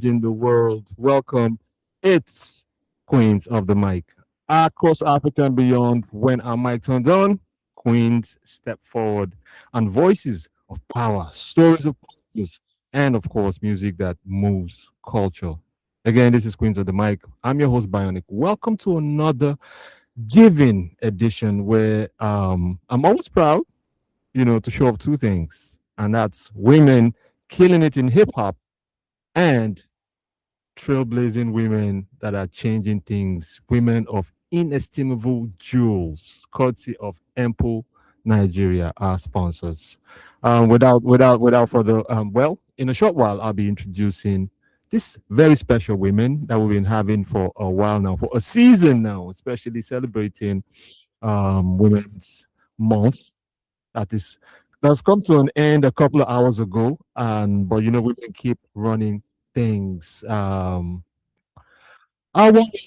in the world. Welcome. It's Queens of the Mic. Across Africa and beyond, when our mic turns on, Queens step forward and voices of power, stories of purpose, and of course, music that moves culture. Again, this is Queens of the Mic. I'm your host, Bionic. Welcome to another giving edition where I'm always proud, to show off two things, and that's women killing it in hip hop and trailblazing women that are changing things, women of inestimable jewels, courtesy of EMPLE Nigeria, our sponsors. Without further, in a short while, I'll be introducing this very special women that we've been having for a while now, for a season now, especially celebrating Women's Month that is that's come to an end a couple of hours ago, and but we can keep running things. I want to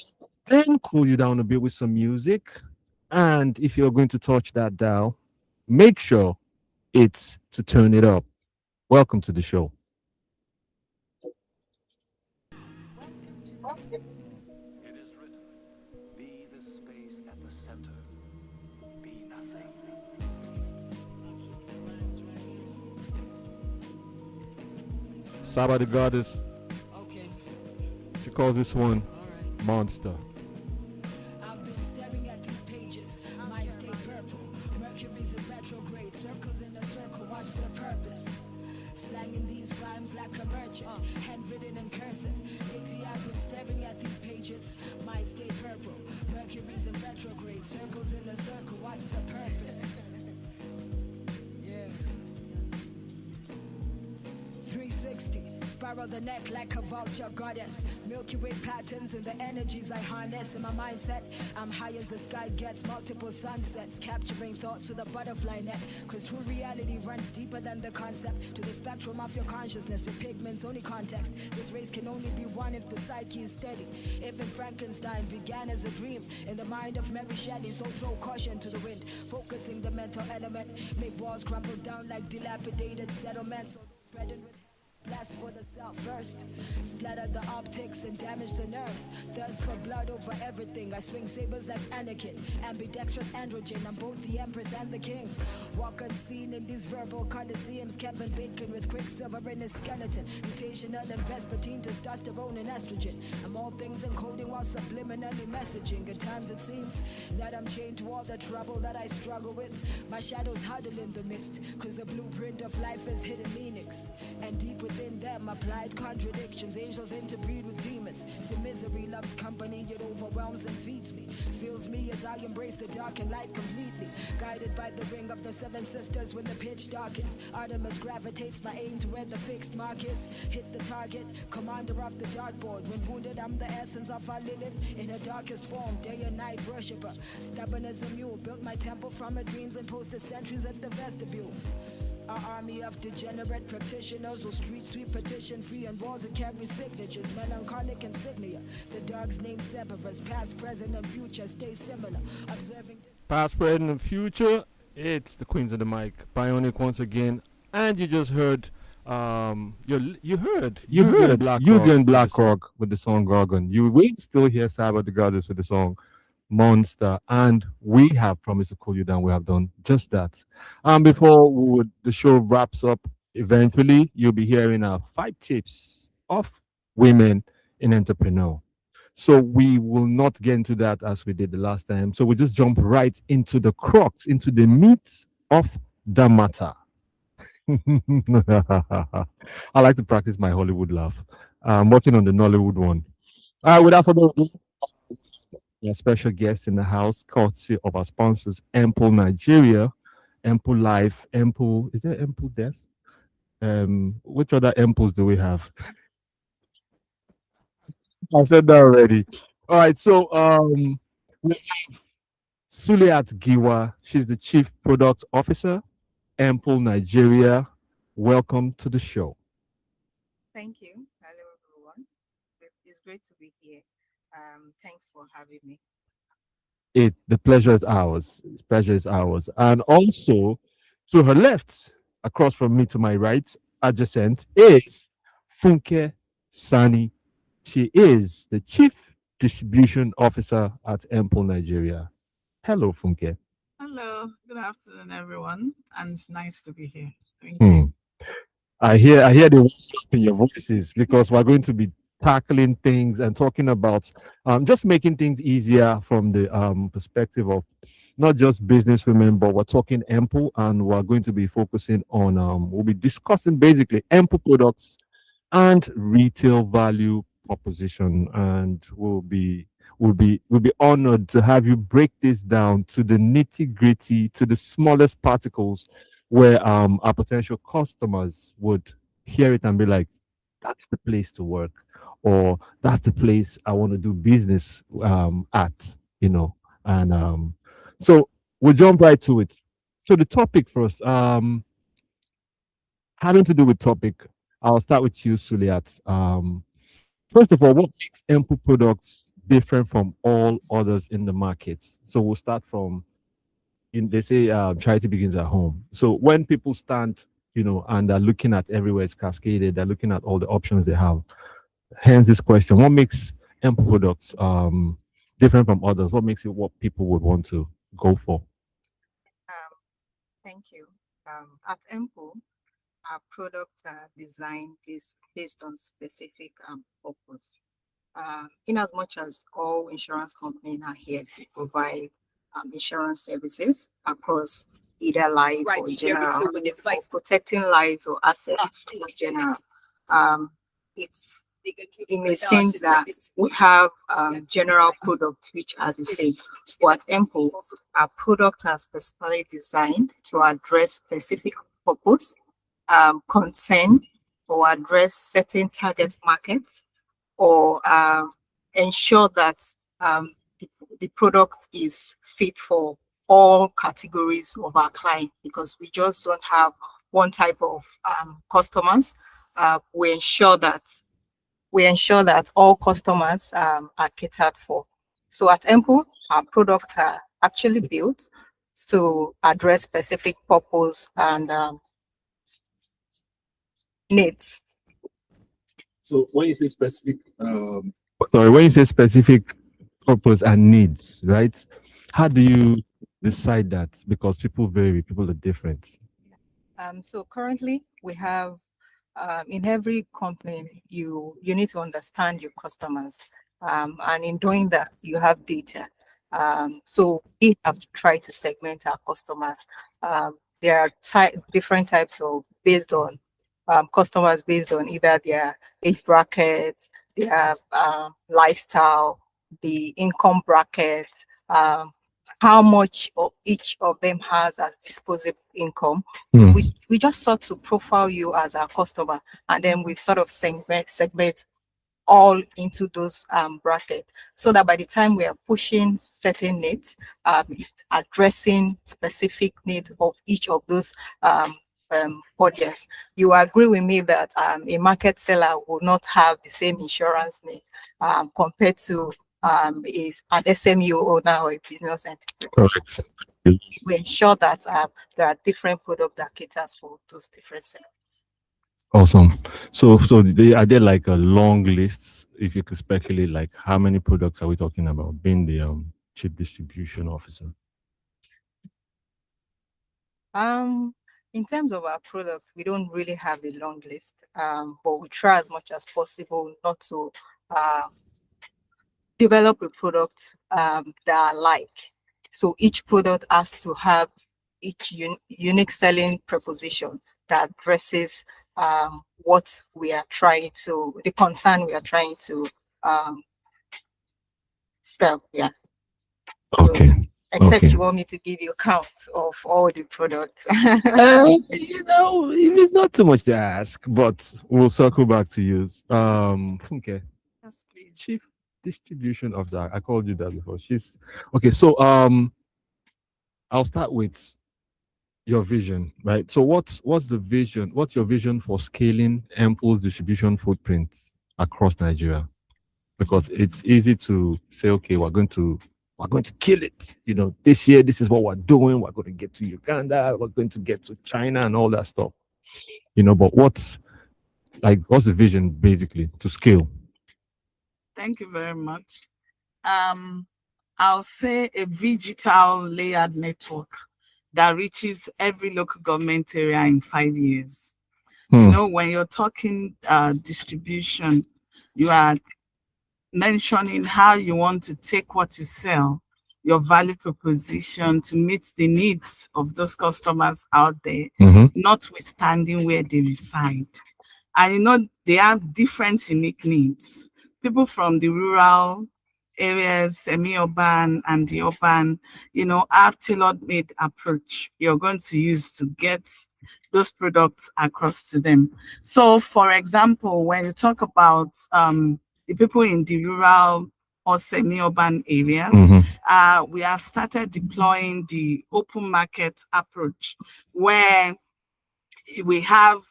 then cool you down a bit with some music, and if you're going to touch that dial, make sure it's to turn it up. Welcome to the show. It is written, be the space at the center, be nothing. Saba the goddess, Okay, she calls this one alright. monster. I've been staring at these pages. Mine stay purple. Mercury's in retrograde. Circles in a circle. What's the purpose? Slanging these rhymes like a merchant. Handwritten in cursive. Lately I've been staring at these pages. Mine stay purple. Mercury's in retrograde. Circles in a circle. What's the purpose? Yeah. 360, spiral the neck like a vulture goddess. Milky Way patterns and the energies I harness. In my mindset, I'm high as the sky gets. Multiple sunsets, capturing thoughts with a butterfly net. Cause true reality runs deeper than the concept. To the spectrum of your consciousness, your pigments only context. This race can only be won if the psyche is steady. Even Frankenstein began as a dream in the mind of Mary Shelley. So throw caution to the wind, focusing the mental element. Make walls crumble down like dilapidated settlements. Spreading with blast for the self first. Splatter the optics and damage the nerves. Thirst for blood over everything. I swing sabers like Anakin. Ambidextrous androgen. I'm both the empress and the king. Walk unseen in these verbal coliseums. Kevin Bacon with quicksilver in his skeleton. Mutational and vespertine, testosterone and estrogen. I'm all things encoding while subliminally messaging. At times it seems that I'm chained to all the trouble that I struggle with. My shadows huddle in the mist. Cause the blueprint of life is hidden meanings. And deep within them applied contradictions. Angels interbreed with demons. See, misery loves company, it overwhelms and feeds me. Feels me as I embrace the dark and light completely. Guided by the ring of the seven sisters when the pitch darkens. Artemis gravitates my aim to where the fixed mark is. Hit the target, commander of the dartboard. When wounded, I'm the essence of our Lilith. In her darkest form, day and night worshiper. Stubborn as a mule, built my temple from her dreams and posted sentries at the vestibules. Our army of degenerate practitioners will street sweep, petition free and walls and carry signatures, melancholic insignia. The dog's name Severus, past, present, and future stay similar. Observing this. Past, present, and future. It's the Queens of the Mic, Bionic once again, and you just heard. You heard Blackrock with the song Gorgon. You will still hear Cyber the Goddess with the song Monster, and we have promised to cool you down. We have done just that. Before the show wraps up, eventually you'll be hearing our 5 tips of women in entrepreneur. So we will not get into that as we did the last time. So we just jump right into the crux, into the meat of the matter. I like to practice my Hollywood laugh. I'm working on the Nollywood one. All right, without further ado, a special guest in the house, courtesy of our sponsors, EMPLE Nigeria, EMPLE Life, EMPLE. Is there EMPLE Death? Which other EMPLEs do we have? I said that already. All right, so we have Suliat Giwa. She's the Chief Product Officer, EMPLE Nigeria. Welcome to the show. Thank you. Hello, everyone. It's great to be here. Thanks for having me. The pleasure is ours. The pleasure is ours. And also, to her left, across from me to my right, adjacent, is Funke Sani. She is the Chief Distribution Officer at EMPLE Nigeria. Hello, Funke. Hello, good afternoon, everyone, and it's nice to be here. Thank Hmm. you. I hear the warmth in your voices because we're going to be tackling things and talking about just making things easier from the perspective of not just business women, but we're talking ample and we're going to be focusing on we'll be discussing basically ample products and retail value proposition, and we'll be honored to have you break this down to the nitty gritty, to the smallest particles, where our potential customers would hear it and be like, "That's the place to work," or "That's the place I want to do business at." And so we'll jump right to it. So the topic first, having to do with topic, I'll start with you, Suliat. First of all, what makes Ample products different from all others in the market? So we'll start from, they say charity begins at home. So when people stand, and they're looking at everywhere it's cascaded, they're looking at all the options they have. Hence this question: what makes Ample products different from others? What makes it what people would want to go for? Um, thank you. At EMPLE, our products are designed based on specific purpose. In as much as all insurance companies are here to provide insurance services across either life or general, or protecting lives or assets in general. It's it may seem that we have general products which are the same, but at EMPLE, our products are specifically designed to address specific purpose, concern, or address certain target markets, or ensure that the product is fit for all categories of our client, because we just don't have one type of customers. We ensure that all customers are catered for. So at EMPLE, our products are actually built to address specific purpose and needs. So when you say specific, sorry, when you say specific purpose and needs, right? How do you decide that? Because people vary, people are different. So currently we have in every company you need to understand your customers, and in doing that you have data. So we have to try to segment our customers. There are different types of based on customers based on either their age brackets, their lifestyle, the income bracket, um, how much of each of them has as disposable income. So Hmm. we just sought to profile you as our customer, and then we've sort of segment all into those brackets, so that by the time we are pushing certain needs, it's addressing specific needs of each of those audience. You agree with me that a market seller will not have the same insurance needs compared to is an SMU owner or a business entity. Correct. We ensure that there are different products that caters for those different segments. Awesome. So are there like a long list? If you could speculate, like how many products are we talking about? Being the chief distribution officer. In terms of our products, we don't really have a long list, but we try as much as possible not to uh, develop a product that are like. So each product has to have each unique selling proposition that addresses what we are trying to, the concern we are trying to sell. Yeah. Okay. Except Okay. you want me to give you a count of all the products. If it's not too much to ask, but we'll circle back to you. Funke, Yes, please. chief distribution officer. I called you that before. She's okay. So I'll start with your vision, right? So what's the vision? What's your vision for scaling Ample's distribution footprint across Nigeria? Because it's easy to say, okay, we're going to kill it. This year, this is what we're doing. We're going to get to Uganda. We're going to get to China and all that stuff. But Like, what's the vision basically to scale? Thank you very much. Um, I'll say a digital layered network that reaches every local government area in 5 years. You Hmm. know, when you're talking distribution, you are mentioning how you want to take what you sell, your value proposition to meet the needs of those customers out there, Mm-hmm. notwithstanding where they reside. And you know, they have different unique needs. People from the rural areas, semi-urban and the urban, you know, have tailored made approach you're going to use to get those products across to them. So for example, when you talk about the people in the rural or semi-urban areas, Mm-hmm. we have started deploying the open market approach where we have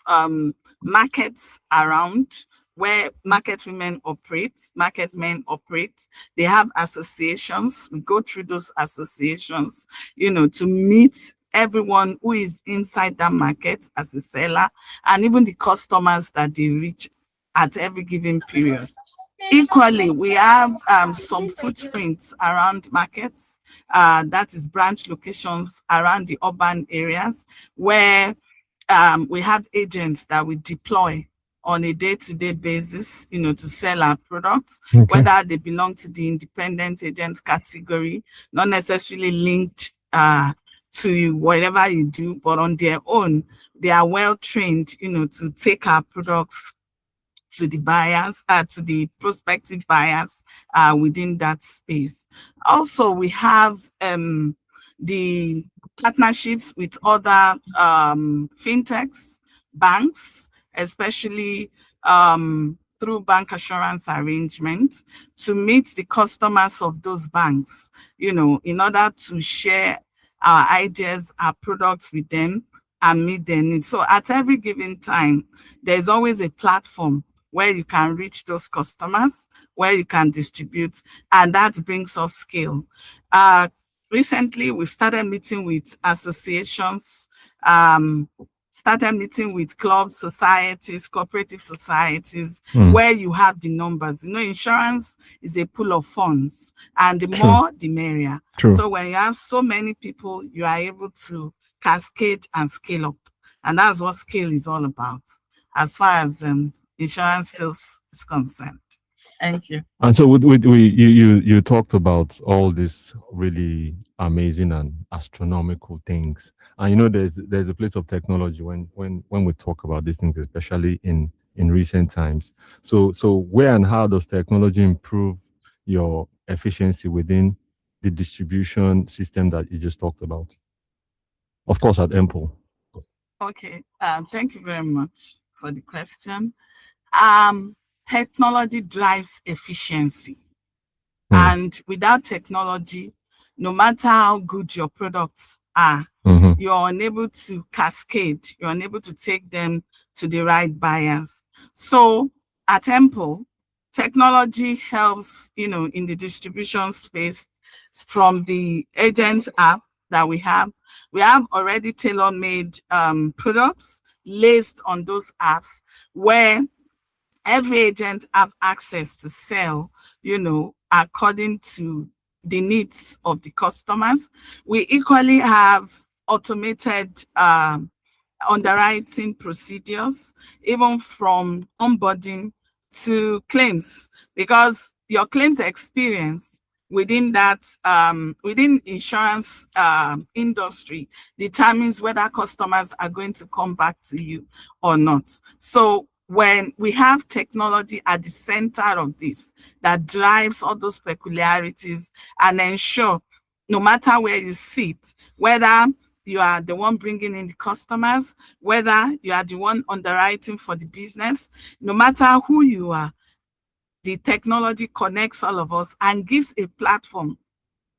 markets around where market women operate, market men operate. They have associations. We go through those associations, you know, to meet everyone who is inside that market as a seller and even the customers that they reach at every given period. Equally, we have some footprints around markets, that is branch locations around the urban areas where we have agents that we deploy on a day-to-day basis, you know, to sell our products, Okay. whether they belong to the independent agent category, not necessarily linked to whatever you do, but on their own, they are well trained, you know, to take our products to the buyers, to the prospective buyers within that space. Also, we have the partnerships with other fintechs, banks, especially through bank assurance arrangements to meet the customers of those banks, you know, in order to share our ideas, our products with them and meet their needs. So at every given time, there's always a platform where you can reach those customers, where you can distribute, and that brings us scale. Uh, Recently, we've started meeting with associations, started meeting with clubs, societies, cooperative societies, Mm. where you have the numbers. You know, insurance is a pool of funds, and the True. more, the merrier. True. So when you have so many people, you are able to cascade and scale up. And that's what scale is all about, as far as insurance sales is concerned. Thank you. And so you talked about all these really amazing and astronomical things. And you know, there's a place of technology when we talk about these things, especially in recent times. So where and how does technology improve your efficiency within the distribution system that you just talked about? Of course, at EMPLE. Okay, thank you very much for the question. Um, Technology drives efficiency. Mm. And without technology, no matter how good your products are, Mm-hmm. you're unable to cascade, you're unable to take them to the right buyers. So at Temple, technology helps, you know, in the distribution space from the agent app that we have. We have already tailor-made products laced on those apps where every agent have access to sell, you know, according to the needs of the customers. We equally have automated underwriting procedures, even from onboarding to claims, because your claims experience within that within insurance industry determines whether customers are going to come back to you or not. So when we have technology at the center of this that drives all those peculiarities and ensure no matter where you sit, whether you are the one bringing in the customers, whether you are the one underwriting for the business, no matter who you are, the technology connects all of us and gives a platform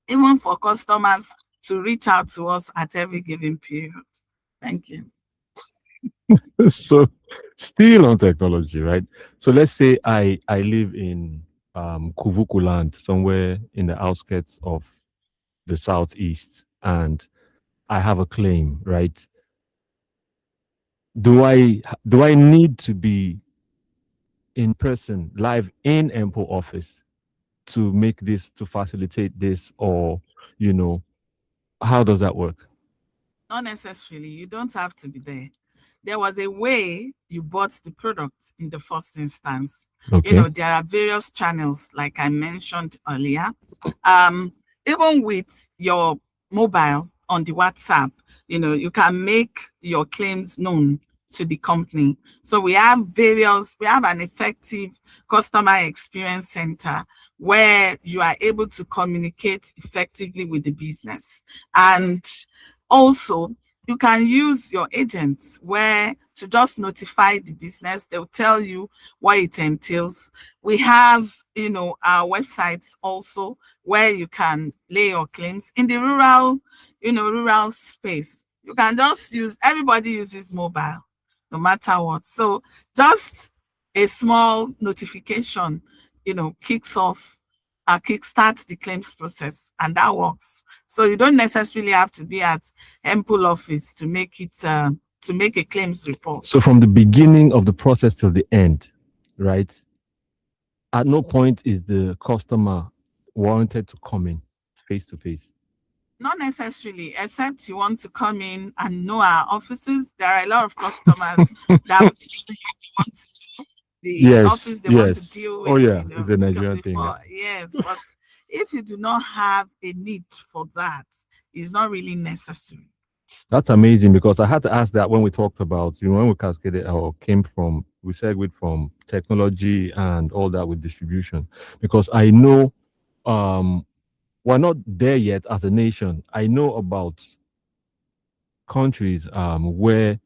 even for customers to reach out to us at every given period. Thank you. So still on technology, right? So let's say I live in Kuvuku land, somewhere in the outskirts of the southeast, and I have a claim, right? Do I need to be in person, live in EMPLE office to make this, to facilitate this, or, you know, how does that work? Not necessarily. You don't have to be there. There was a way you bought the product in the first instance. Okay. There are various channels, like I mentioned earlier. Um, Even with your mobile on the WhatsApp, you can make your claims known to the company. So we have an effective customer experience center where you are able to communicate effectively with the business. And also, you can use your agents where to just notify the business. They'll tell you what it entails. We have, our websites also where you can lay your claims in the rural space. You can just everybody uses mobile, no matter what. So just a small notification, kicks off, kickstarts the claims process, and that works. So you don't necessarily have to be at EMPLE office to make it to make a claims report. So from the beginning of the process till the end, right? At no point is the customer warranted to come in face to face. Not necessarily, except you want to come in and know our offices. There are a lot of customers that would tell you they want to know the office they want to deal with. Oh yeah, it's a Nigerian thing. Yeah. Yes, but if you do not have a need for that, it's not really necessary. That's amazing, because I had to ask that when we talked about, when we cascaded or we segued from technology and all that with distribution, because I know we're not there yet as a nation. I know about countries where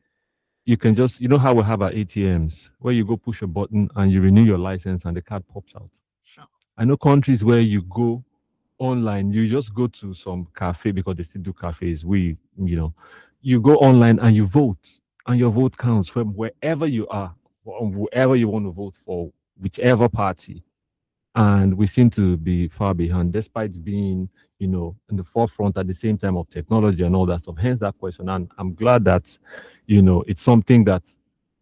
you can just, how we have our ATMs, where you go push a button and you renew your license and the card pops out. Sure. I know countries where you go online, you just go to some cafe, because they still do cafes. You go online and you vote, and your vote counts from wherever you are, or whoever you want to vote for, whichever party. And we seem to be far behind, despite being, in the forefront at the same time of technology and all that stuff. Hence that question. And I'm glad that, it's something that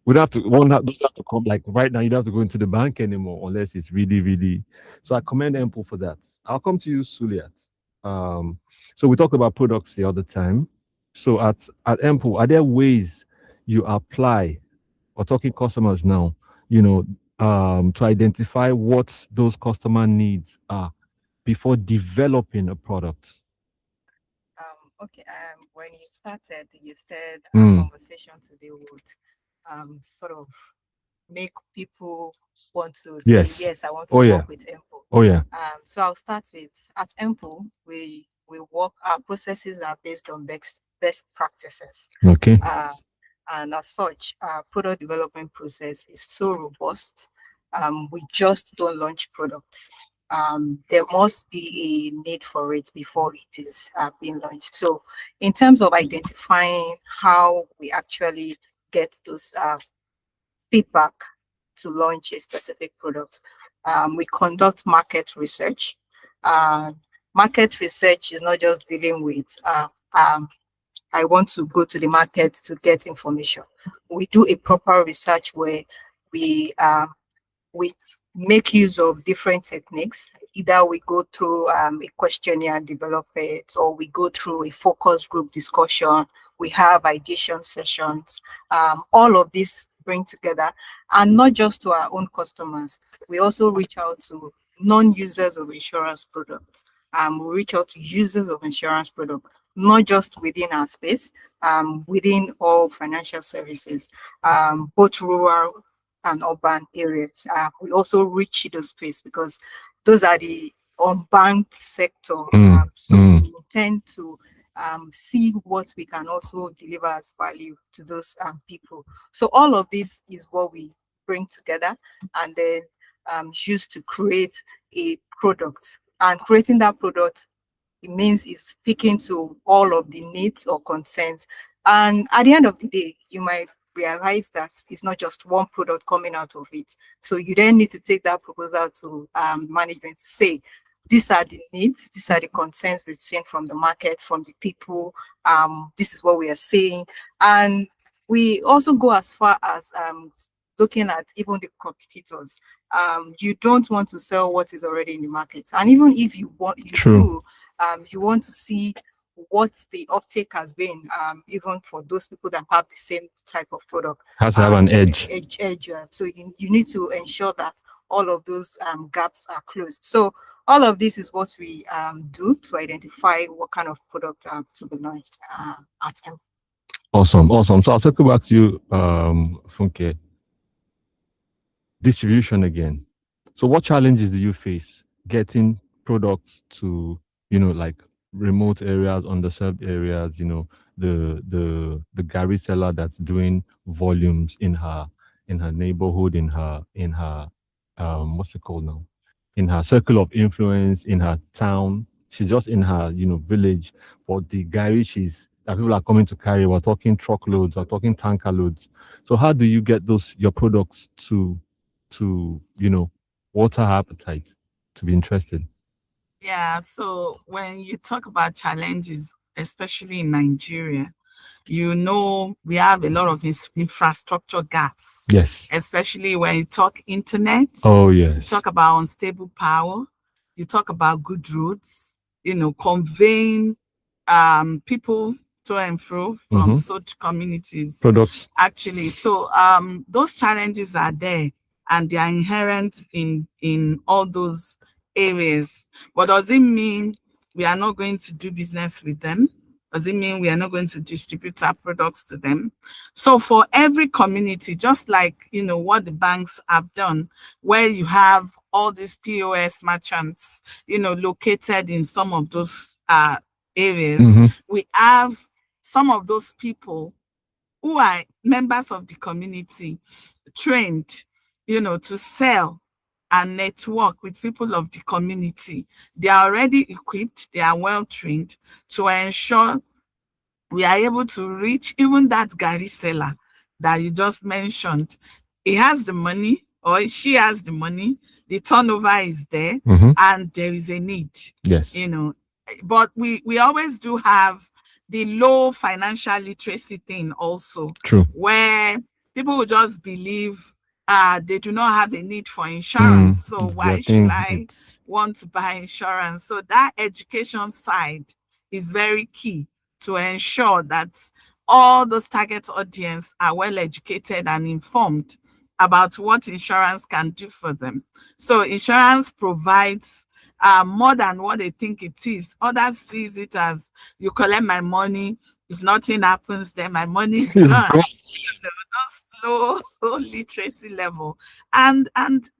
doesn't have to come, like right now, you don't have to go into the bank anymore unless it's really, really. So I commend EMPLE for that. I'll come to you, Suliat. So we talked about products the other time. So at EMPLE, are there ways you apply, or talking customers now, to identify what those customer needs are before developing a product? Okay. When you started, you said Mm. our conversation today would sort of make people want to say, Yes. yes, I want to Oh, yeah. work with EMPLE. Oh yeah. So I'll start with, at EMPLE, we work, our processes are based on best practices. Okay. And as such, our product development process is so robust. We just don't launch products. There must be a need for it before it is being launched. So in terms of identifying how we actually get those feedback to launch a specific product, we conduct market research. Market research is not just dealing with I want to go to the market to get information. We do a proper research where we make use of different techniques. Either we go through a questionnaire and develop it, or we go through a focus group discussion. We have ideation sessions. All of this bring together, and not just to our own customers. We also reach out to non-users of insurance products. We reach out to users of insurance products, not just within our space, within all financial services, both rural and urban areas. We also reach those space because those are the unbanked sector. So we intend to see what we can also deliver as value to those people. So all of this is what we bring together and then use to create a product. And creating that product, it means it's speaking to all of the needs or concerns. And at the end of the day, you might realize that it's not just one product coming out of it. So you then need to take that proposal to management to say, these are the needs, these are the concerns we've seen from the market, from the people. This is what we are saying. And we also go as far as looking at even the competitors. You don't want to sell what is already in the market. And even if you want, True. you want to see what the uptake has been, even for those people that have the same type of product. Has to have an edge. So you need to ensure that all of those gaps are closed. So all of this is what we do to identify what kind of product to be launched at EMPLE. Awesome, awesome. So I'll circle back to you, Funke. Distribution again. So what challenges do you face getting products to, like remote areas, underserved areas, the Gary seller that's doing volumes in her neighborhood, in her what's it called now? In her circle of influence, in her town. She's just in her, village. But the Gary that people are coming to carry, we're talking truckloads, we're talking tanker loads. So how do you get your products to water her appetite to be interested? Yeah, so when you talk about challenges, especially in Nigeria, we have a lot of infrastructure gaps. Yes. Especially when you talk internet. Oh, yes. You talk about unstable power. You talk about good roads, conveying people to and fro from such communities. Products. Actually, so those challenges are there and they are inherent in all those areas. But does it mean we are not going to do business with them? Does it mean we are not going to distribute our products to them? So for every community, just like, what the banks have done, where you have all these POS merchants, located in some of those areas, we have some of those people who are members of the community trained, to sell and network with people of the community. They are already equipped, they are well trained to ensure we are able to reach even that Gary seller that you just mentioned. He has the money or she has the money, the turnover is there, and there is a need. Yes. But we always do have the low financial literacy thing also. True. Where people will just believe they do not have a need for insurance. So why should I want to buy insurance? So that education side is very key to ensure that all those target audience are well educated and informed about what insurance can do for them. So insurance provides more than what they think it is. Others sees it as, you collect my money, if nothing happens, then my money is gone. Those low literacy level. And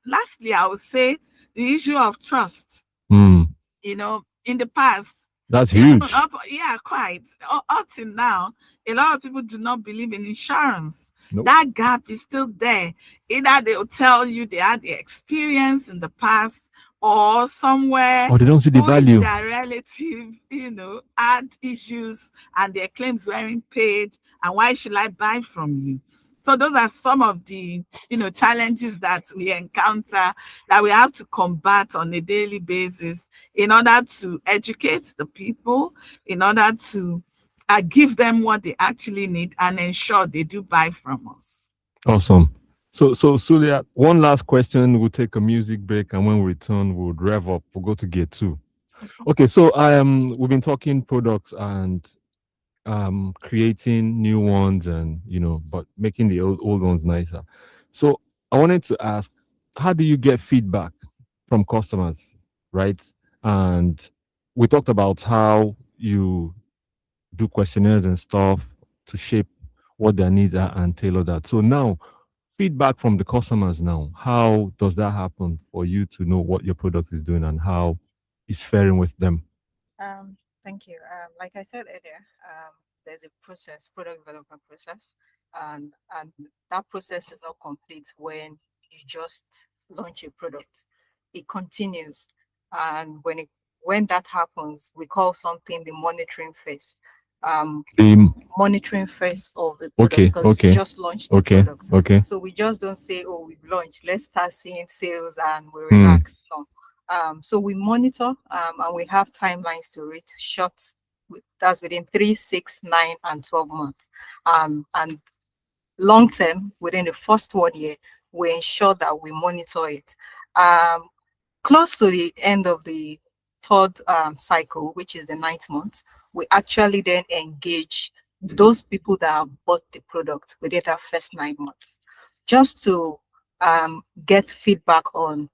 lastly, I would say the issue of trust. In the past, that's huge. Yeah, quite. Up till now, a lot of people do not believe in insurance. Nope. That gap is still there. Either they will tell you they had the experience in the past, or somewhere, or they don't see the value. Their relative, had issues and their claims weren't paid. And why should I buy from you? So those are some of the, challenges that we encounter that we have to combat on a daily basis in order to educate the people, in order to give them what they actually need and ensure they do buy from us. Awesome. So Sulia, one last question. We'll take a music break, and when we return, we'll rev up. We'll go to gear 2. Okay, so we've been talking products and creating new ones, and but making the old ones nicer. So I wanted to ask, how do you get feedback from customers, right? And we talked about how you do questionnaires and stuff to shape what their needs are and tailor that. So now, feedback from the customers now, how does that happen for you to know what your product is doing and how it's faring with them? Thank you. Like I said earlier, there's a product development process, and that process is not complete when you just launch a product. It continues, and when that happens, we call something the monitoring phase. The monitoring phase of the product, because you just launched the product. Okay. So we just don't say, "Oh, we've launched, let's start seeing sales," and we relax. No. So we monitor, and we have timelines to reach shots. That's within 3, 6, 9, and 12 months. And long term, within the first 1 year, we ensure that we monitor it. Um, Close to the end of the third cycle, which is the ninth month, we actually then engage those people that have bought the product within that first 9 months, just to get feedback on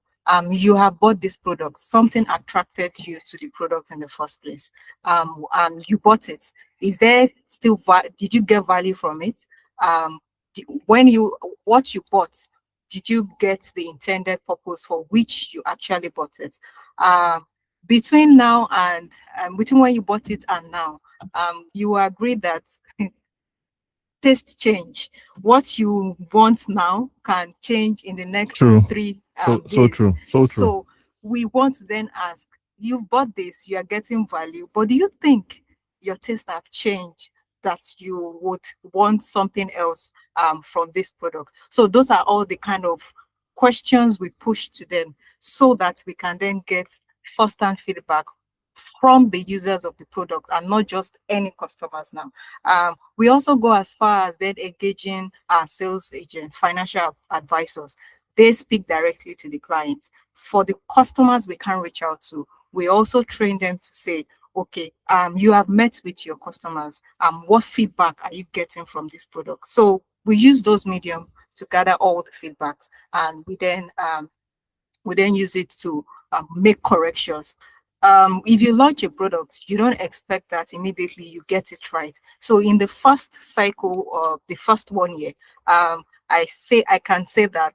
you have bought this product, something attracted you to the product in the first place. You bought it. Is there still did you get value from it? When you what you bought, did you get the intended purpose for which you actually bought it? Um, Between now and between when you bought it and now, you agree that taste change. What you want now can change in the next two, True. three So days. true. So true. So we want to then ask, you've bought this, you are getting value, but do you think your taste have changed that you would want something else from this product? So those are all the kind of questions we push to them so that we can then get first-hand feedback from the users of the product and not just any customers now. We also go as far as then engaging our sales agent, financial advisors. They speak directly to the clients. For the customers we can reach out to, we also train them to say, okay, you have met with your customers. What feedback are you getting from this product? So we use those medium to gather all the feedbacks, and we then use it to make corrections. If you launch a product, you don't expect that immediately you get it right. So in the first cycle of the first 1 year, I can say that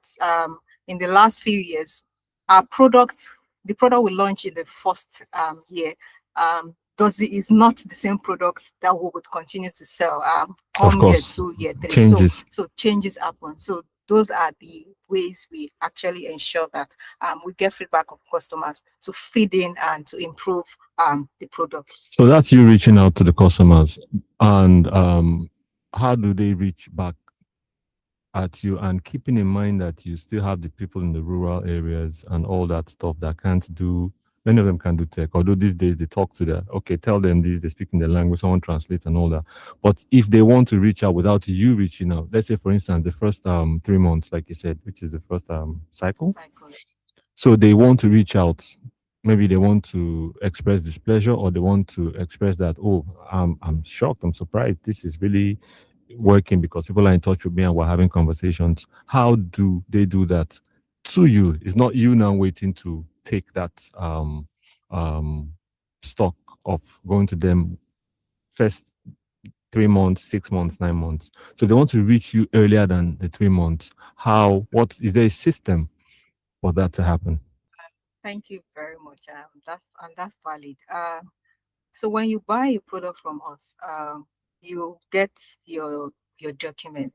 in the last few years, our product, the product we launched in the first year, does it is not the same product that we would continue to sell Of come year course. two, year three. Changes. So changes happen. So those are the ways we actually ensure that we get feedback of customers to feed in and to improve the products. So that's you reaching out to the customers. And how do they reach back at you, and keeping in mind that you still have the people in the rural areas and all that stuff that can't do, many of them can do tech, although these days they talk to the, okay, tell them this, they speak in their language, someone translates and all that. But if they want to reach out without you reaching out, let's say for instance the first 3 months, like you said, which is the first cycle, so they want to reach out, maybe they want to express displeasure, or they want to express that, oh, I'm shocked, I'm surprised, this is really working because people are in touch with me and we're having conversations. How do they do that to you? It's not you now waiting to take that stock of going to them first 3 months, 6 months, 9 months. So they want to reach you earlier than the 3 months. How, what is there a system for that to happen? Thank you very much. That's valid. So when you buy a product from us, you get your document.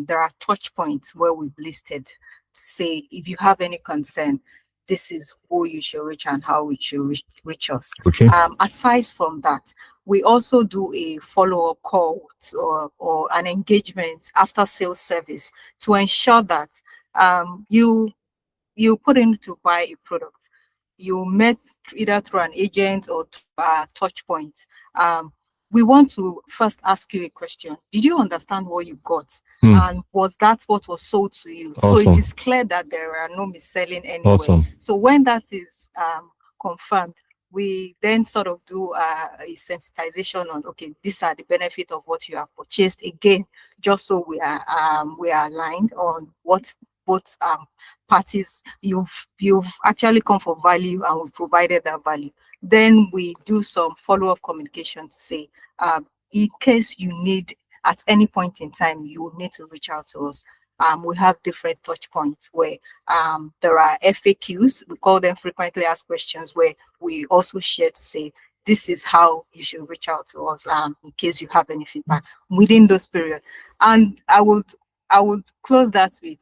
There are touch points where we've listed to say if you have any concern, this is who you should reach and how you should reach us. Okay. Aside from that, we also do a follow-up call or an engagement after sales service to ensure that you put in to buy a product. You met either through an agent or touch point. We want to first ask you a question. Did you understand what you got? And was that what was sold to you? So Awesome. it is clear that there are no mis-selling anywhere. Awesome. So when that is confirmed, we then sort of do a sensitization on, okay, these are the benefit of what you have purchased. Again, just so we are aligned on what both parties, you've actually come for value and we've provided that value. Then we do some follow-up communication to say, in case you need at any point in time, you will need to reach out to us. We have different touch points where there are FAQs, we call them frequently asked questions, where we also share to say, this is how you should reach out to us in case you have any feedback within those periods. And I would close that with,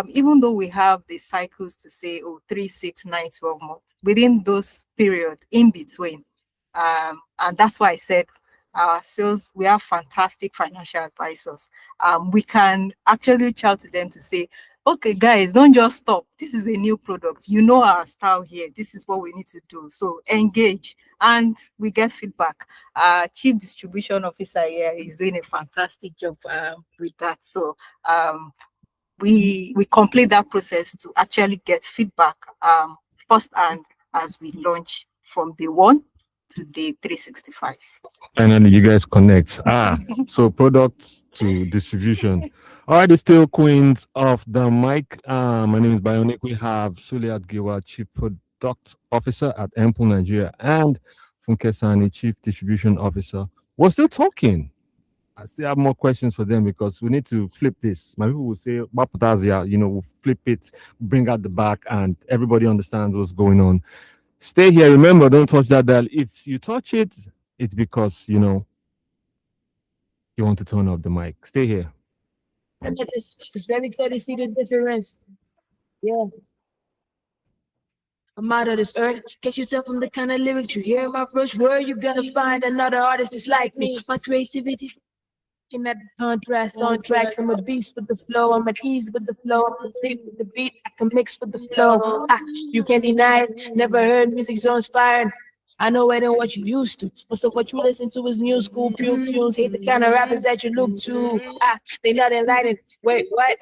even though we have the cycles to say, oh, 3, 6, 9, 12 months, within those periods in between, and that's why I said our sales, we have fantastic financial advisors. We can actually reach out to them to say, okay, guys, don't just stop. This is a new product. You know our style here. This is what we need to do. So engage and we get feedback. Chief distribution officer here is doing a fantastic job with that. So we complete that process to actually get feedback firsthand as we launch from day one to day 365. And then you guys connect. So product to distribution. All right, it's still Queens of the Mic. My name is Bionic. We have Suliat Giwa, Chief Product Officer at EMPLE Nigeria, and Funke Sani, Chief Distribution Officer. We're still talking. I still have more questions for them because we need to flip this. My people will say, Baputazia, we'll flip it, bring out the back, and everybody understands what's going on. Stay here. Remember, don't touch that dial. If you touch it, it's because, you want to turn off the mic. Stay here. It's very clear to see the difference. Yeah. I'm out of this earth. Can't you tell from the kind of lyrics you hear in my first word? You're gonna find another artist that's like me. My creativity looking at the contrast on tracks. I'm a beast with the flow. I'm at ease with the flow. I'm complete with the beat. I can mix with the flow. You can't deny it. Never heard music so inspiring. I know it ain't what you used to. Most of what you listen to is new school pew-pews. Hate the kind of rappers that you look to. They not enlightened. Wait, what?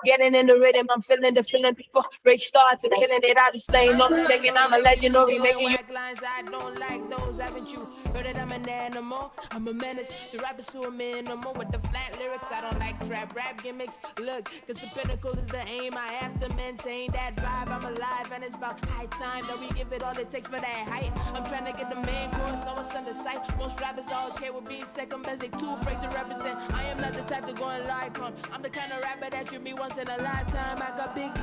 Getting in the rhythm, I'm feeling the feeling before rage starts and killing it. I be slaying, no mistaken. I'm a legendary, making you lines. I don't like those, haven't you heard it? I'm an animal, I'm a menace to rappers who are minimal with the flat lyrics. I don't like trap rap gimmicks. Look, cause the pinnacle is the aim. I have to maintain that vibe. I'm alive and it's about high time that we give it all it takes for that height. I'm trying to get the main course, no one's under sight. Most rappers are okay with being second best, they too afraid to represent. I am not the type to go and lie, I'm the kind of rapper that you meet once in a lifetime. I got big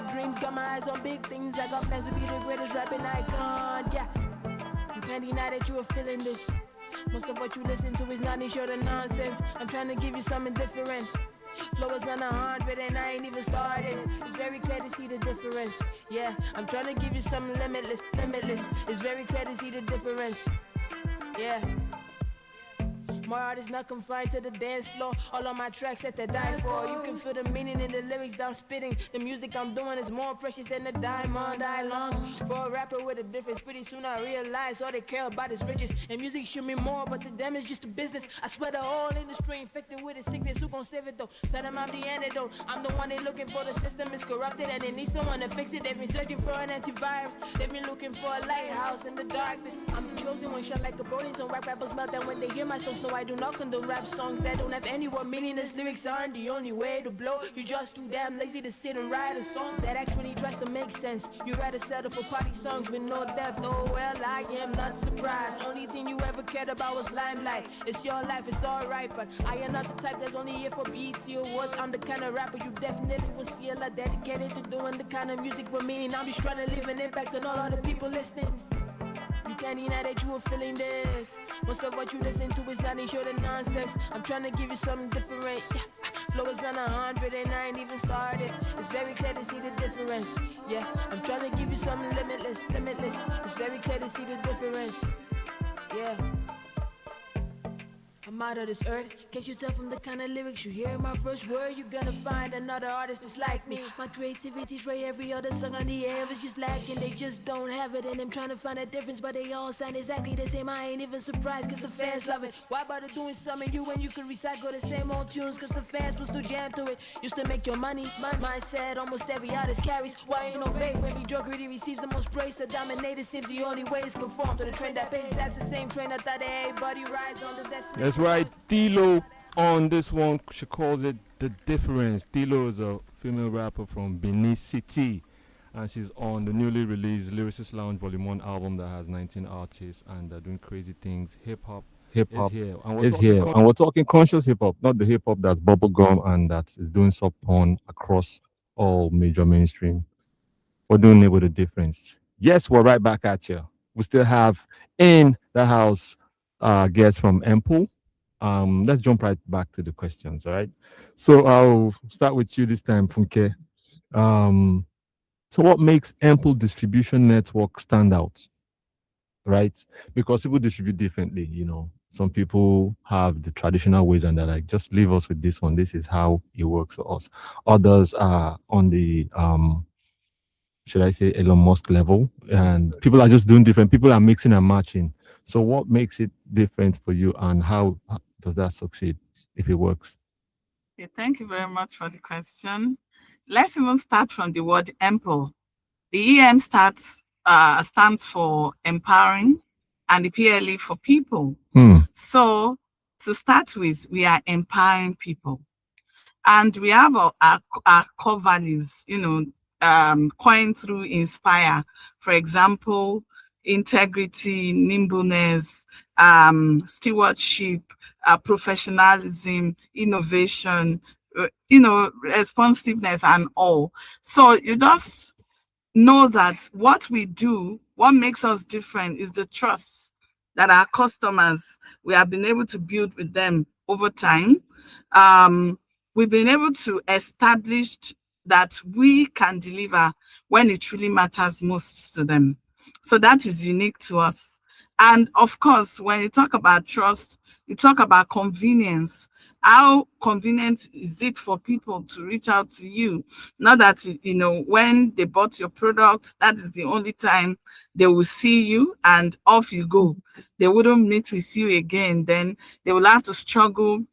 dreams, got my eyes on big things. I got plans to be the greatest rapping icon, yeah. You can't deny that you are feeling this. Most of what you listen to is not sure the nonsense. I'm trying to give you something different. Flow is on 100 and I ain't even started. It's very clear to see the difference. Yeah, I'm trying to give you something limitless. It's very clear to see the difference. Yeah. My art is not confined to the dance floor. All of my tracks that they die for. You can feel the meaning in the lyrics that I'm spitting. The music I'm doing is more precious than the diamond I long. For a rapper with a difference, pretty soon I realize all they care about is riches. And music should mean more, but to them it's just a business. I swear the whole industry infected with a sickness. Who gon' save it though? Tell them I'm the antidote. I'm the one they looking for. The system is corrupted and they need someone to fix it. They've been searching for an antivirus. They've been looking for a lighthouse in the darkness. I'm the chosen one, shot like a brony. So rap rappers melt down when they hear my songs. No, I do not condone rap songs that don't have any word meaningless. Lyrics aren't the only way to blow. You're just too damn lazy to sit and write a song that actually tries to make sense. You rather settle for party songs with no depth. Oh well, I am not surprised. Only thing you ever cared about was limelight. It's your life, it's alright, but I am not the type that's only here for BET awards. I'm the kind of rapper you definitely will see a lot dedicated to doing the kind of music with meaning. I'm just trying to leave an impact on all of the people listening. You can't deny that you are feeling this. Most of what you listen to is not sure the nonsense. I'm trying to give you something different. Yeah. Flow is on 100 and I ain't even started. It's very clear to see the difference. Yeah, I'm trying to give you something limitless. It's very clear to see the difference. Yeah. I'm out of this earth. Can't you tell from the kind of lyrics you hear in my first word? You're gonna find another artist that's like me. My creativity's right, every other song on the air is just lacking. They just don't have it, and I'm trying to find a difference, but they all sound exactly the same. I ain't even surprised, cause the fans love it. Why bother doing something new when you could recycle the same old tunes? Cause the fans will still jam to it. Used to make your money, my mindset almost every artist carries. Why ain't no fake when mediocrity receives the most praise? To dominate it seems the only way is conform to the trend that pays. That's the same train I thought everybody rides on. The destiny. That's right. Tilo on this one. She calls it The Difference. Tilo is a female rapper from Benin City, and she's on the newly released Lyricist Lounge Volume 1 album that has 19 artists and they're doing crazy things. Hip hop is here. And we're talking conscious hip hop, not the hip hop that's bubblegum and that is doing sub porn across all major mainstream. We're doing it with a difference. Yes, we're right back at you. We still have in the house guests from EMPLE. Let's jump right back to the questions, all right? So I'll start with you this time, Funke. So what makes EMPLE distribution network stand out, right? Because people distribute differently, Some people have the traditional ways and they're like, just leave us with this one. This is how it works for us. Others are on the should I say Elon Musk level, and people are just doing different. People are mixing and matching. So what makes it different for you, and how does that succeed if it works? Okay, thank you very much for the question. Let's even start from the word EMPLE. The EM stands for empowering, and the PLE for people. So to start with, we are empowering people, and we have our core values, coined through Inspire. For example, integrity, nimbleness, stewardship, professionalism, innovation, responsiveness, and all. So you just know that what we do, what makes us different is the trust that our customers, we have been able to build with them over time. We've been able to establish that we can deliver when it truly matters most to them. So that is unique to us. And of course, when you talk about trust, you talk about convenience. How convenient is it for people to reach out to you? Not that, when they bought your product, that is the only time they will see you and off you go. They wouldn't meet with you again. Then they will have to struggle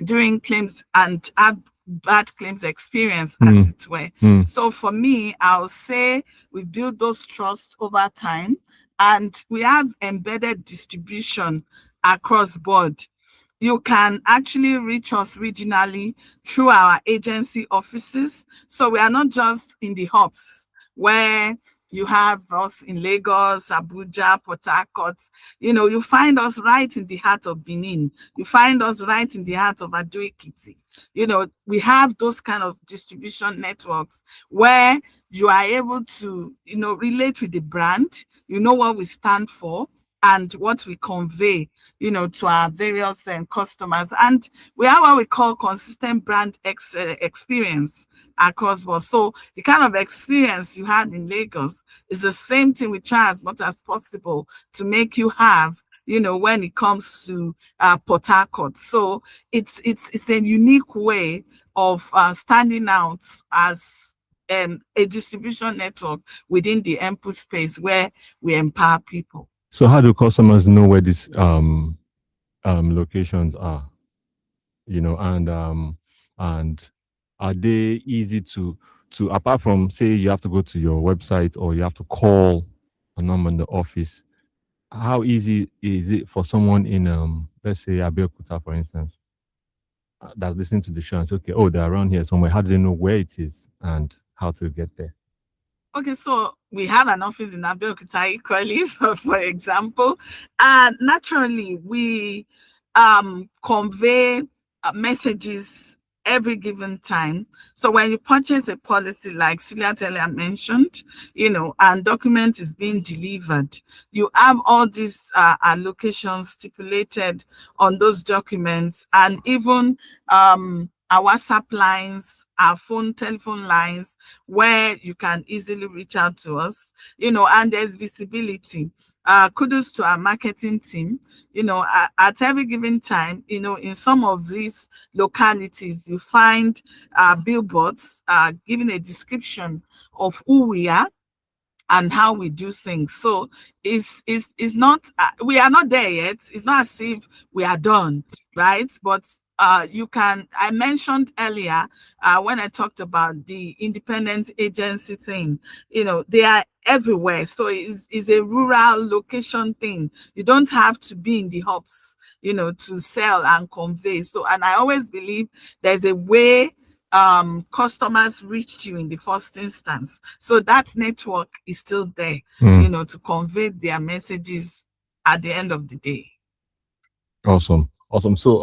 during claims and have bad claims experience, as it were. So for me, I'll say we build those trusts over time, and we have embedded distribution across board. You can actually reach us regionally through our agency offices. So we are not just in the hubs where you have us in Lagos, Abuja, Port Harcourt. You find us right in the heart of Benin. You find us right in the heart of Ado-Ekiti. We have those kind of distribution networks where you are able to, relate with the brand. You know what we stand for and what we convey, to our various customers. And we have what we call consistent brand experience across board. So the kind of experience you had in Lagos is the same thing we try as much as possible to make you have, when it comes to Port Harcourt. So it's a unique way of standing out as a distribution network within the EMPLE space where we empower people. So how do customers know where these locations are? And are they easy to apart from, say, you have to go to your website or you have to call a number in the office? How easy is it for someone in let's say Abeokuta, for instance, that's listening to the show and say, okay, oh, they're around here somewhere. How do they know where it is and how to get there? Okay, so we have an office in Abeokuta equally, for example. Naturally, we convey messages every given time. So when you purchase a policy, like Celia earlier mentioned, and document is being delivered, you have all these allocations stipulated on those documents, and even our WhatsApp lines, our telephone lines, where you can easily reach out to us, and there's visibility. Kudos to our marketing team. At every given time, in some of these localities, you find billboards giving a description of who we are and how we do things. So it's not, we are not there yet. It's not as if we are done, right? But I mentioned earlier when I talked about the independent agency thing, they are everywhere. So it's a rural location thing. You don't have to be in the hubs, to sell and convey. So, and I always believe there's a way customers reached you in the first instance. So that network is still there, to convey their messages at the end of the day. Awesome. So,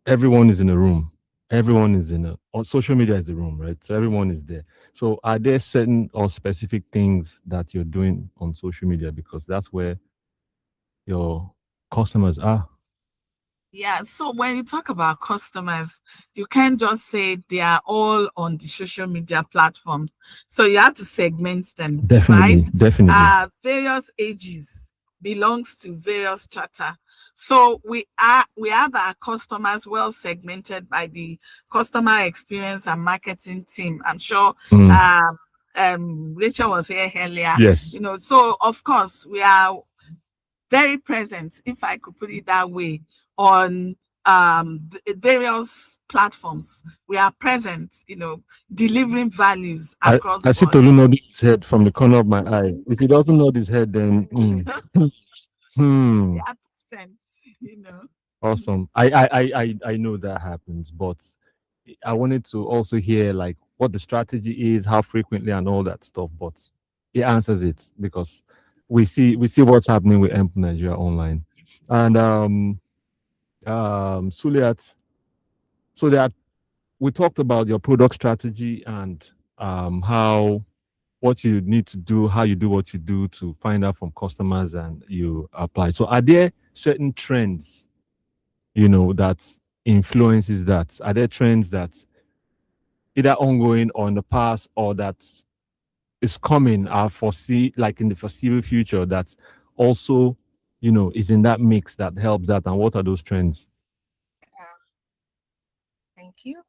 everyone is in a room. Everyone is on social media is the room, right? So everyone is there. So are there certain or specific things that you're doing on social media? Because that's where your customers are. Yeah, so when you talk about customers, you can't just say they are all on the social media platforms. So you have to segment them, Definitely, right? definitely. Various ages belongs to various strata So we have our customers well segmented by the customer experience and marketing team. I'm sure Rachel was here earlier. Yes. You know, so of course we are very present, if I could put it that way, on various platforms. We are present, you know, delivering values across I see board. Tolu nod his head from the corner of my eye. If he doesn't nod his head, then We are present, you know. awesome. I know that happens, but I wanted to also hear like what the strategy is, how frequently, and all that stuff. But he answers it because we see what's happening with EMPLE Nigeria online, and Suliat. So that we talked about your product strategy and how what you need to do, how you do what you do to find out from customers and you apply. So are there certain trends, you know, that influences that? Are there trends that either ongoing or in the past or that is coming foresee like in the foreseeable future that also, you know, is in that mix that helps that? And what are those trends? Thank you.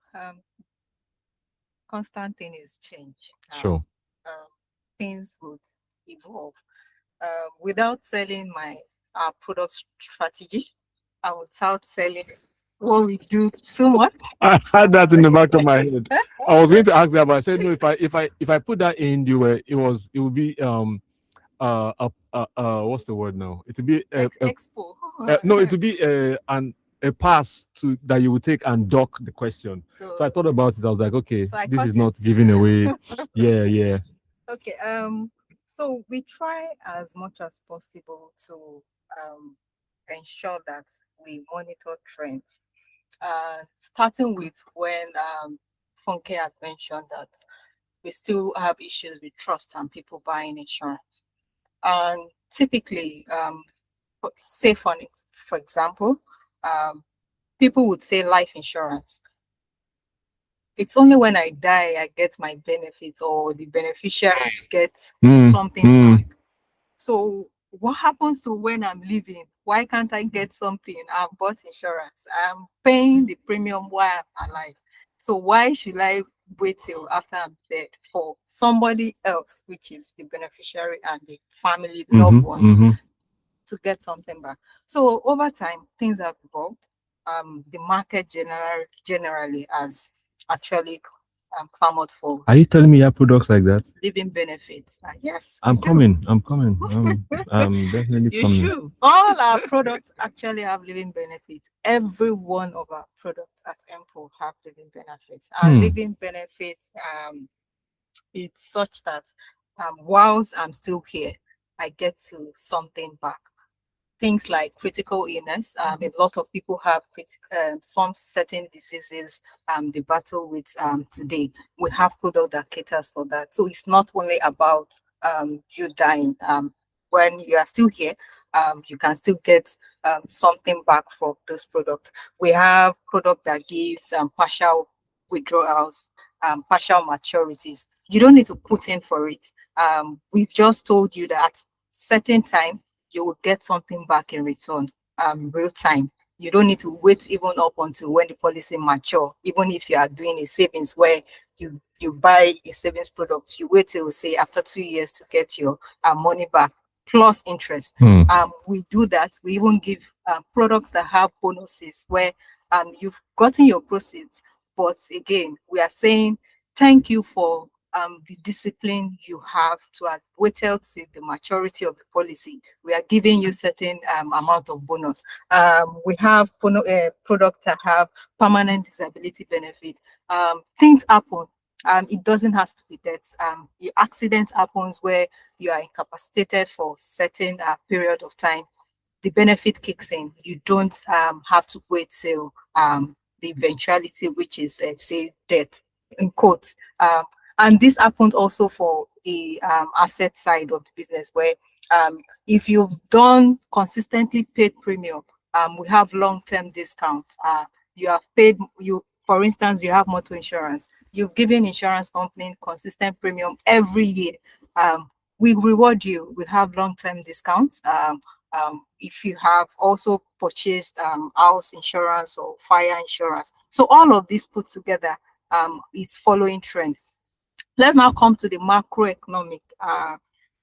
Constant thing is change. Sure. Things would evolve. Without selling my product strategy, I would start selling what we do so much. I had that in the back of my head. I was going to ask that, but I said no. If I put that in, it would be what's the word now? It would be Expo. no, it would be a pass to that you would take and dock the question. So I thought about it. I was like, okay, So I this cut is not it. giving away. Yeah. Okay. So we try as much as possible to ensure that we monitor trends. Starting with when Funke had mentioned that we still have issues with trust and people buying insurance. And typically, say for example, people would say life insurance. It's only when I die I get my benefits or the beneficiaries get something back. So what happens to when I'm living? Why can't I get something? I've bought insurance. I'm paying the premium while I'm alive. So why should I wait till after I'm dead for somebody else, which is the beneficiary and the family, loved ones, to get something back? So over time, things have evolved. The market generally has actually clamored for. Are you telling me you have products like that? Living benefits. Yes. I'm coming. I'm definitely You coming. should. All our products actually have living benefits. Every one of our products at EMPLE have living benefits. And living benefits, it's such that whilst I'm still here, I get to something back. Things like critical illness. A lot of people have some certain diseases they battle with today. We have product that caters for that. So it's not only about you dying. When you are still here, you can still get something back from those products. We have product that gives partial withdrawals, partial maturities. You don't need to put in for it. We've just told you that at certain time you will get something back in return, real time. You don't need to wait even up until when the policy mature. Even if you are doing a savings where you buy a savings product, you wait till say after 2 years to get your money back plus interest. We do that. We even give products that have bonuses where you've gotten your proceeds, but again, we are saying thank you for the discipline you have to have waited till the maturity of the policy. We are giving you certain amount of bonus. We have products that have permanent disability benefit. Things happen. It doesn't have to be death. The accident happens where you are incapacitated for certain period of time. The benefit kicks in. You don't have to wait till the eventuality, which is say death in quotes. And this happened also for the asset side of the business, where if you've done consistently paid premium, we have long-term discount. You have paid, for instance, you have motor insurance. You've given insurance company consistent premium every year. We reward you. We have long-term discounts. if you have also purchased house insurance or fire insurance. So all of this put together is following trend. Let's now come to the macroeconomic.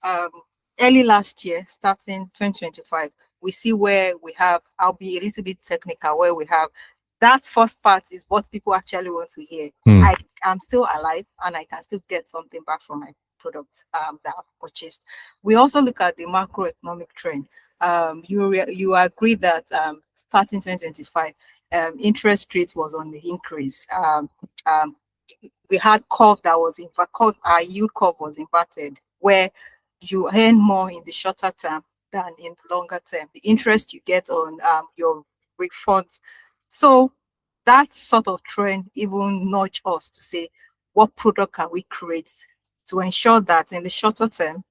Um, Early last year, starting 2025, we see where we have, I'll be a little bit technical, where we have that first part is what people actually want to hear. I am still alive and I can still get something back from my product that I've purchased. We also look at the macroeconomic trend. You agree that starting 2025, interest rate was on the increase. We had curve that was our yield curve was inverted, where you earn more in the shorter term than in the longer term. The interest you get on your refunds. So that sort of trend even nudge us to say, what product can we create to ensure that in the shorter term,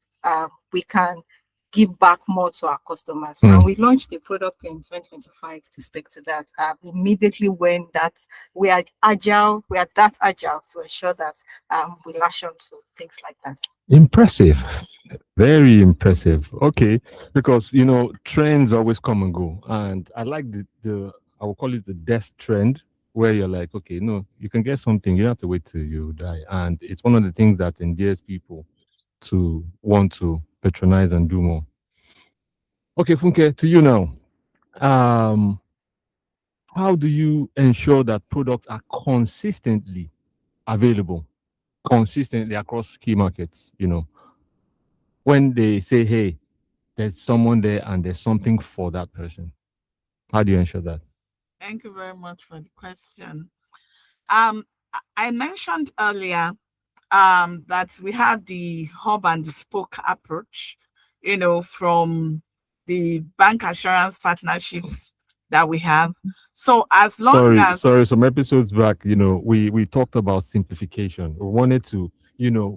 we can give back more to our customers. And we launched the product in 2025 to speak to that. Immediately when that we are that agile to ensure that we lash on to things like that. Impressive. Very impressive. Okay. Because, trends always come and go. And I like the I will call it the death trend, where you're like, okay, no, you can get something. You don't have to wait till you die. And it's one of the things that endears people to want to patronize and do more. Okay, Funke, to you now. How do you ensure that products are consistently available, consistently across key markets? When they say, hey, there's someone there and there's something for that person. How do you ensure that? Thank you very much for the question. I mentioned earlier that we have the hub and the spoke approach, from the bank assurance partnerships that we have. So as long as some episodes back, we talked about simplification. We wanted to,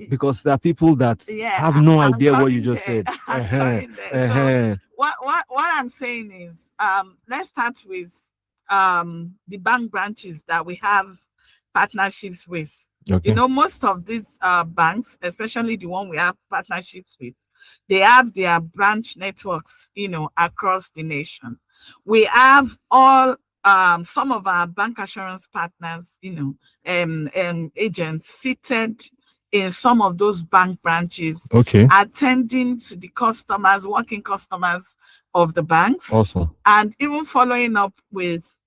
because there are people that have no idea what you just said. So what I'm saying is, let's start with the bank branches that we have partnerships with. Okay. Most of these banks, especially the one we have partnerships with, they have their branch networks, across the nation. We have all some of our bank assurance partners, agents seated in some of those bank branches, okay, attending to the customers, working customers of the banks. Awesome. And even following up with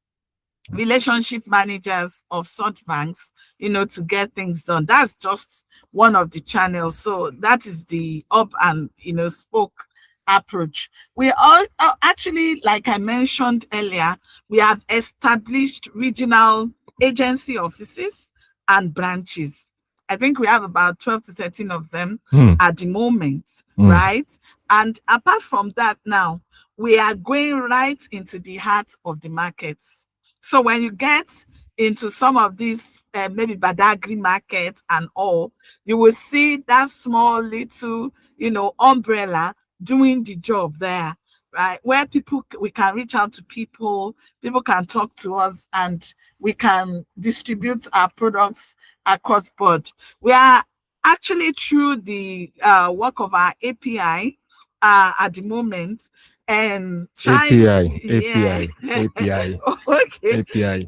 relationship managers of such banks, to get things done. That's just one of the channels. So that is the up and spoke approach. We all actually, like I mentioned earlier, we have established regional agency offices and branches. I think we have about 12 to 13 of them at the moment, right? And apart from that, now we are going right into the heart of the markets. So when you get into some of these maybe Badagry markets and all, you will see that small little, umbrella doing the job there, right? Where we can reach out to people can talk to us, and we can distribute our products across board. We are actually, through the work of our API at the moment, and API. Okay.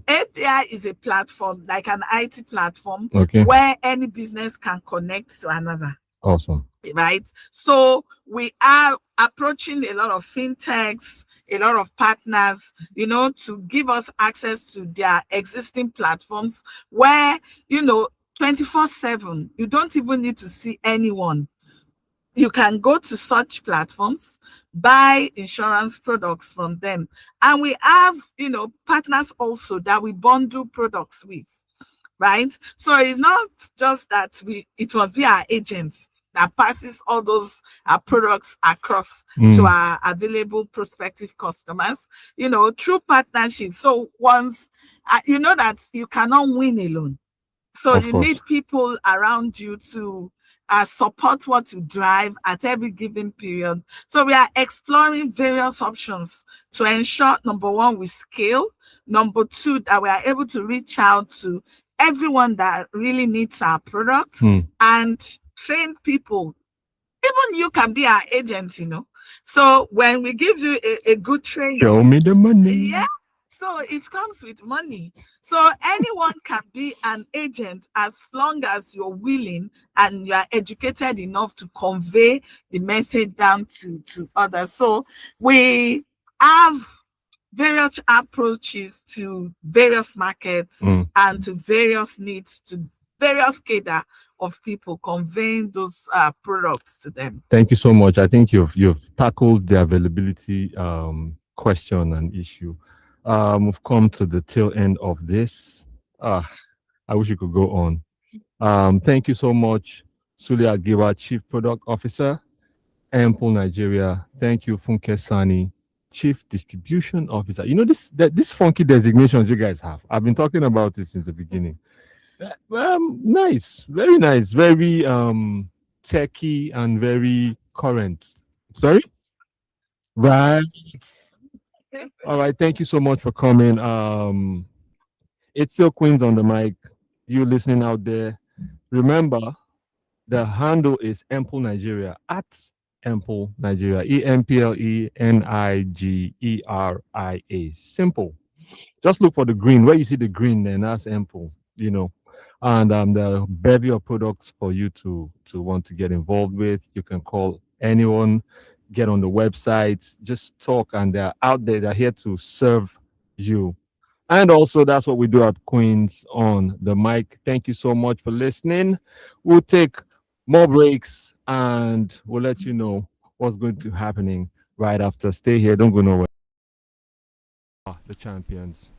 API is a platform, like an IT platform, okay, where any business can connect to another. Awesome. Right. So we are approaching a lot of fintechs, a lot of partners, to give us access to their existing platforms where, 24/7, you don't even need to see anyone. You can go to such platforms, buy insurance products from them. And we have, partners also that we bundle products with, right? So it's not just that it must be our agents that passes all those products across to our available prospective customers, through partnerships. So once, that you cannot win alone. So you need people around you to support what you drive at every given period. So we are exploring various options to ensure, number one, we scale. Number two, that we are able to reach out to everyone that really needs our product and train people Even you can be our agent, So when we give you a good training, Show me the money. yeah, so it comes with money. So anyone can be an agent as long as you're willing and you are educated enough to convey the message down to others. So we have various approaches to various markets and to various needs, to various cadre of people, conveying those products to them. Thank you so much. I think you've tackled the availability question and issue. We've come to the tail end of this. I wish we could go on. Thank you so much, Suli Agiwa, Chief Product Officer, EMPLE Nigeria. Thank you, Funke Sani, Chief Distribution Officer. You know this funky designations you guys have. I've been talking about it since the beginning. Nice, very techy and very current. Sorry? Right. All right. Thank you so much for coming. It's still Queens on the mic. You listening out there. Remember, the handle is EMPLE Nigeria at EMPLE Nigeria. EMPLE Simple. Just look for the green. Where you see the green, then that's EMPLE, And there are a bevy of products for you to want to get involved with. You can call anyone, get on the website, just talk, and they're out there. They're here to serve you. And also, that's what we do at Queens on the mic. Thank you so much for listening. We'll take more breaks and we'll let you know what's going to be happening right after. Stay here. Don't go nowhere. The champions.